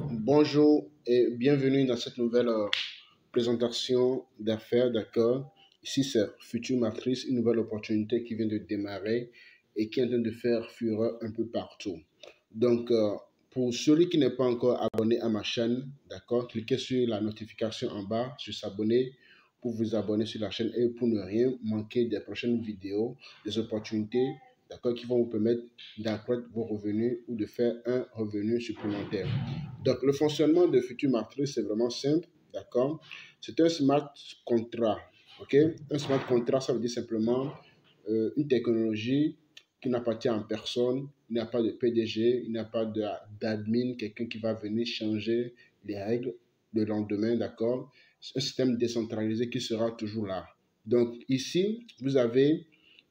Bonjour et bienvenue dans cette nouvelle présentation d'affaires, d'accord? Ici, c'est Future Matrice, une nouvelle opportunité qui vient de démarrer et qui est en train de faire fureur un peu partout. Donc, pour celui qui n'est pas encore abonné à ma chaîne, d'accord, cliquez sur la notification en bas, sur s'abonner pour vous abonner sur la chaîne et pour ne rien manquer des prochaines vidéos, des opportunités, d'accord, qui vont vous permettre d'accroître vos revenus ou de faire un revenu supplémentaire. Donc, le fonctionnement de Future Matrice, c'est vraiment simple, d'accord? C'est un smart contract, ok? Un smart contract, ça veut dire simplement une technologie qui n'appartient à personne, il n'y a pas de PDG, il n'y a pas d'admin, quelqu'un qui va venir changer les règles le lendemain, d'accord? C'est un système décentralisé qui sera toujours là. Donc, ici, vous avez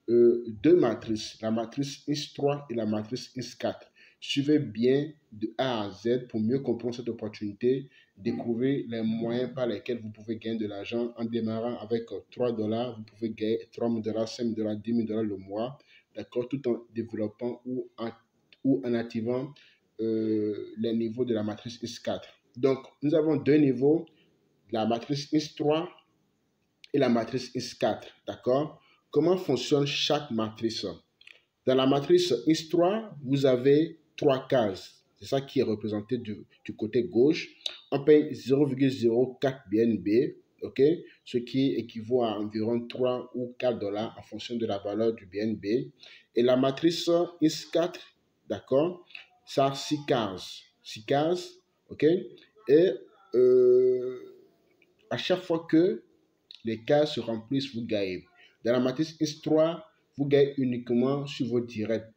deux matrices, la matrice IS3 et la matrice IS4. Suivez bien de A à Z pour mieux comprendre cette opportunité, découvrir les moyens par lesquels vous pouvez gagner de l'argent en démarrant avec 3 dollars. Vous pouvez gagner 3 000 dollars, 5 000 dollars, 10 000 dollars le mois, d'accord, tout en développant ou en activant les niveaux de la matrice IS4. Donc, nous avons deux niveaux, la matrice IS3 et la matrice IS4, d'accord? Comment fonctionne chaque matrice? Dans la matrice IS3, vous avez trois cases. C'est ça qui est représenté du côté gauche. On paye 0,04 BNB, ok? Ce qui équivaut à environ 3 ou 4 dollars en fonction de la valeur du BNB. Et la matrice IS4, d'accord? Ça a 6 cases. 6 cases, ok? Et à chaque fois que les cases se remplissent, vous gagnez. Dans la matrice IS3, vous gagnez uniquement sur vos directs.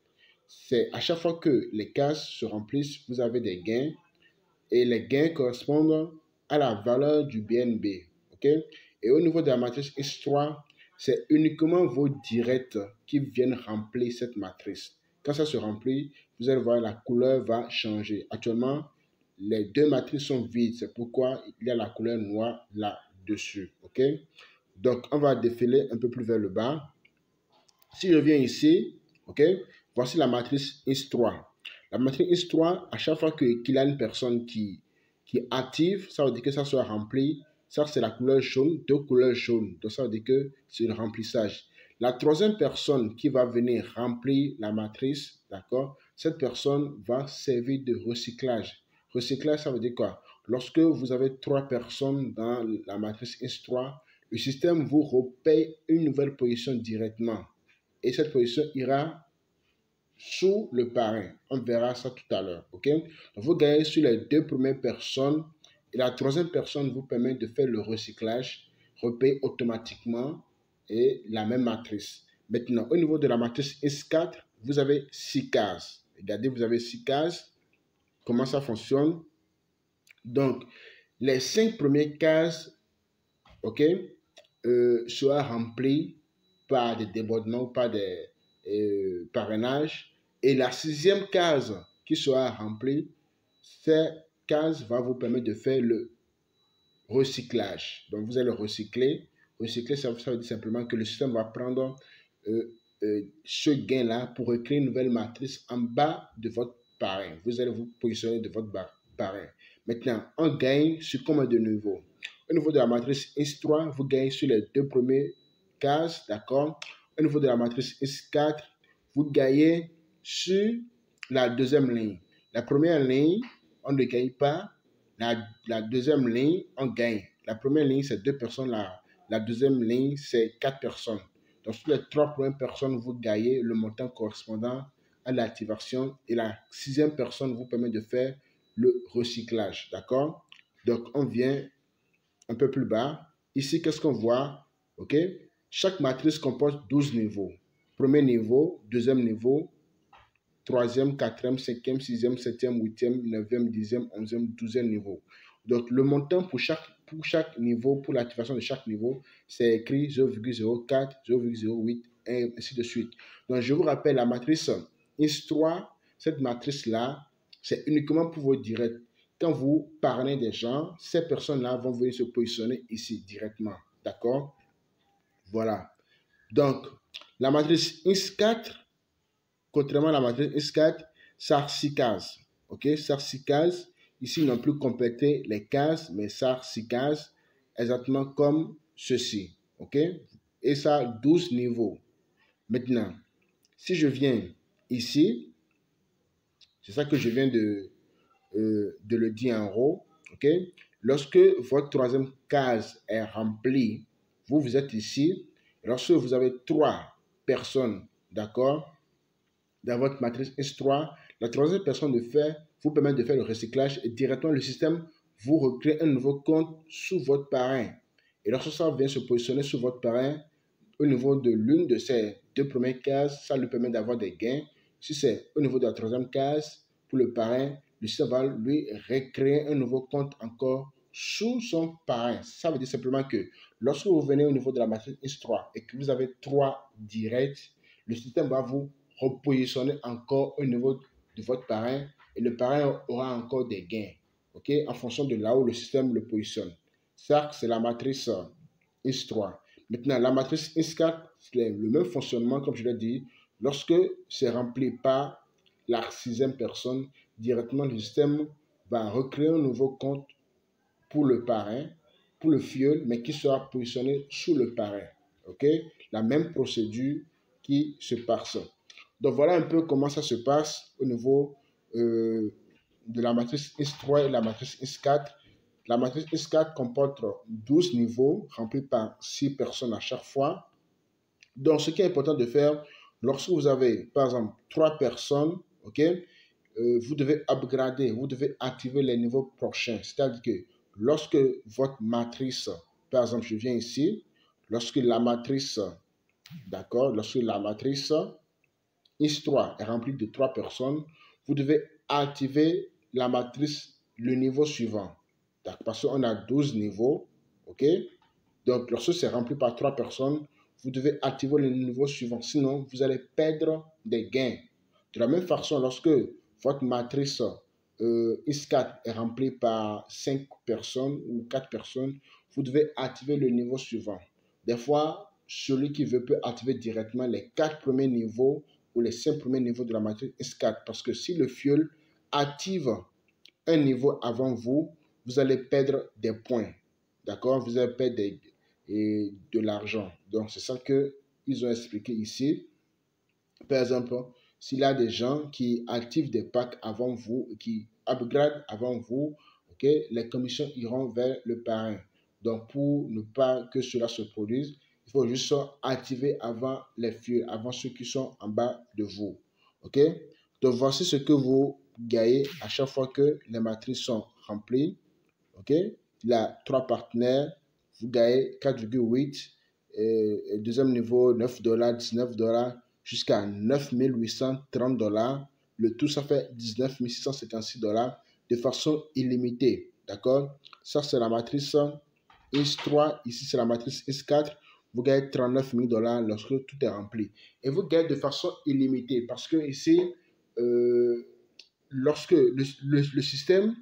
C'est à chaque fois que les cases se remplissent, vous avez des gains et les gains correspondent à la valeur du BNB. Ok? Et au niveau de la matrice IS3, c'est uniquement vos directs qui viennent remplir cette matrice. Quand ça se remplit, vous allez voir la couleur va changer. Actuellement, les deux matrices sont vides. C'est pourquoi il y a la couleur noire là-dessus. Ok? Donc, on va défiler un peu plus vers le bas. Si je viens ici, ok, voici la matrice IS3. La matrice IS3, à chaque fois qu'il y a une personne qui active, ça veut dire que ça soit rempli. Ça, c'est la couleur jaune, deux couleurs jaunes. Donc, ça veut dire que c'est le remplissage. La troisième personne qui va venir remplir la matrice, d'accord, cette personne va servir de recyclage. Recyclage, ça veut dire quoi? Lorsque vous avez trois personnes dans la matrice IS3, le système vous repaye une nouvelle position directement. Et cette position ira sous le parrain. On verra ça tout à l'heure. Ok? Donc, vous gagnez sur les deux premières personnes et la troisième personne vous permet de faire le recyclage, repayer automatiquement et la même matrice. Maintenant, au niveau de la matrice S4, vous avez 6 cases. Regardez, vous avez 6 cases. Comment ça fonctionne? Donc, les 5 premières cases, ok, sera remplies par des débordements ou par des parrainages. Et la sixième case qui sera remplie, cette case va vous permettre de faire le recyclage. Donc, vous allez recycler. Recycler, ça veut dire simplement que le système va prendre ce gain-là pour créer une nouvelle matrice en bas de votre parrain. Vous allez vous positionner de votre parrain. Maintenant, on gagne sur combien de niveaux? Au niveau de la matrice S3, vous gagnez sur les deux premières cases, d'accord? Au niveau de la matrice S4, vous gagnez sur la deuxième ligne. La première ligne, on ne gagne pas. La deuxième ligne, on gagne. La première ligne, c'est 2 personnes. La deuxième ligne, c'est 4 personnes. Donc, sur les 3 premières personnes, vous gagnez le montant correspondant à l'activation. Et la sixième personne vous permet de faire le recyclage. D'accord? Donc, on vient un peu plus bas. Ici, qu'est-ce qu'on voit? OK? Chaque matrice comporte 12 niveaux. Premier niveau, deuxième niveau, troisième, quatrième, cinquième, sixième, septième, huitième, neuvième, dixième, onzième, douzième niveau. Donc, le montant pour chaque niveau, pour l'activation de chaque niveau, c'est écrit 0,04, 0,08, et ainsi de suite. Donc, je vous rappelle la matrice IS3, cette matrice-là, c'est uniquement pour vos directs. Quand vous parlez des gens, ces personnes-là vont venir se positionner ici directement. D'accord? Voilà. Donc, la matrice IS4, contrairement à la matrice S4, ça a 6 cases. OK? Ça a 6 cases. ici non plus compléter les cases, mais ça 6 cases, exactement comme ceci. OK? Et ça 12 niveaux. Maintenant, si je viens ici, c'est ça que je viens de le dire en haut. OK? Lorsque votre troisième case est remplie, vous êtes ici. Lorsque vous avez 3 personnes, d'accord, dans votre matrice S3, la troisième personne vous permet de faire le recyclage et directement le système vous recrée un nouveau compte sous votre parrain. Et lorsque ça vient se positionner sous votre parrain, au niveau de l'une de ces 2 premières cases, ça lui permet d'avoir des gains. Si c'est au niveau de la troisième case, pour le parrain, le système va lui recréer un nouveau compte encore sous son parrain. Ça veut dire simplement que lorsque vous venez au niveau de la matrice S3 et que vous avez 3 directs, le système va vous repositionner encore au niveau de votre parrain et le parrain aura encore des gains, ok, en fonction de là où le système le positionne. Ça, c'est la matrice S3. Maintenant, la matrice S4, c'est le même fonctionnement, comme je l'ai dit. Lorsque c'est rempli par la 6e personne, directement le système va recréer un nouveau compte pour le parrain, pour le filleul, mais qui sera positionné sous le parrain. Ok? La même procédure qui se passe. Donc voilà un peu comment ça se passe au niveau de la matrice S3 et la matrice S4. La matrice S4 comporte 12 niveaux remplis par 6 personnes à chaque fois. Donc ce qui est important de faire, lorsque vous avez par exemple 3 personnes, ok, vous devez upgrader, vous devez activer les niveaux prochains. C'est-à-dire que lorsque votre matrice, par exemple, je viens ici, lorsque la matrice, d'accord, lorsque la matrice Histoire est remplie de 3 personnes, vous devez activer la matrice, le niveau suivant. Parce qu'on a 12 niveaux, ok? Donc, lorsque c'est rempli par 3 personnes, vous devez activer le niveau suivant. Sinon, vous allez perdre des gains. De la même façon, lorsque votre matrice IS4 est remplie par 5 personnes ou 4 personnes, vous devez activer le niveau suivant. Des fois, celui qui veut peut activer directement les 4 premiers niveaux ou les 5 premiers niveaux de la matrice IS4. Parce que si le filleul active un niveau avant vous, vous allez perdre des points. D'accord? Vous allez perdre de l'argent. Donc, c'est ça qu'ils ont expliqué ici. Par exemple, s'il y a des gens qui activent des packs avant vous, qui upgrade avant vous, ok, les commissions iront vers le parrain. Donc, pour ne pas que cela se produise, il faut juste activer avant les fûts, avant ceux qui sont en bas de vous. Ok? Donc, voici ce que vous gagnez à chaque fois que les matrices sont remplies. Ok? Il y a 3 partenaires, vous gagnez 4,8. Deuxième niveau, $9, $19, jusqu'à 9 830 $. Le tout, ça fait 19 656 $ de façon illimitée. D'accord? Ça, c'est la matrice IS3. Ici, c'est la matrice IS4. Vous gagnez 39 000 $ lorsque tout est rempli. Et vous gagnez de façon illimitée parce que ici, lorsque le système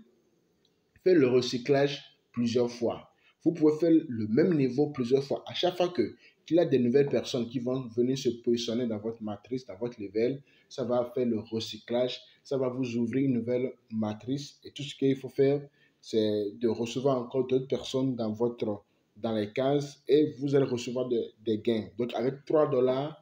fait le recyclage plusieurs fois. Vous pouvez faire le même niveau plusieurs fois. À chaque fois qu'il y a des nouvelles personnes qui vont venir se positionner dans votre matrice, dans votre level, ça va faire le recyclage, ça va vous ouvrir une nouvelle matrice. Et tout ce qu'il faut faire, c'est de recevoir encore d'autres personnes dans les cases et vous allez recevoir des gains. Donc avec 3 $,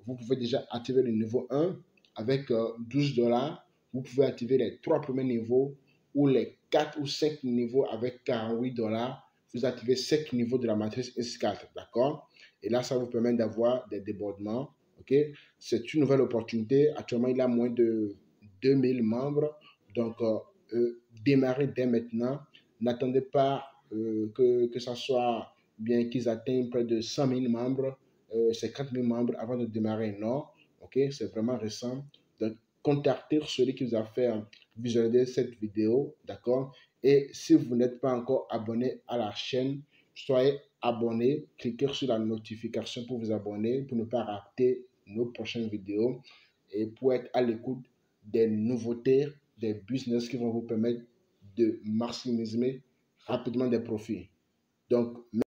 vous pouvez déjà activer le niveau 1. Avec 12 $, vous pouvez activer les 3 premiers niveaux ou les 4 ou 5 niveaux avec 48 $. Vous activez 5 niveaux de la matrice S4, d'accord? Et là, ça vous permet d'avoir des débordements, ok? C'est une nouvelle opportunité. Actuellement, il y a moins de 2000 membres. Donc, démarrez dès maintenant. N'attendez pas que ça soit bien qu'ils atteignent près de 100 000 membres, 50 000 membres avant de démarrer. Non, ok? C'est vraiment récent. Donc, contactez celui qui vous a fait visualiser cette vidéo, d'accord? Et si vous n'êtes pas encore abonné à la chaîne, soyez abonné, cliquez sur la notification pour vous abonner, pour ne pas rater nos prochaines vidéos et pour être à l'écoute des nouveautés, des business qui vont vous permettre de maximiser rapidement des profits. Donc,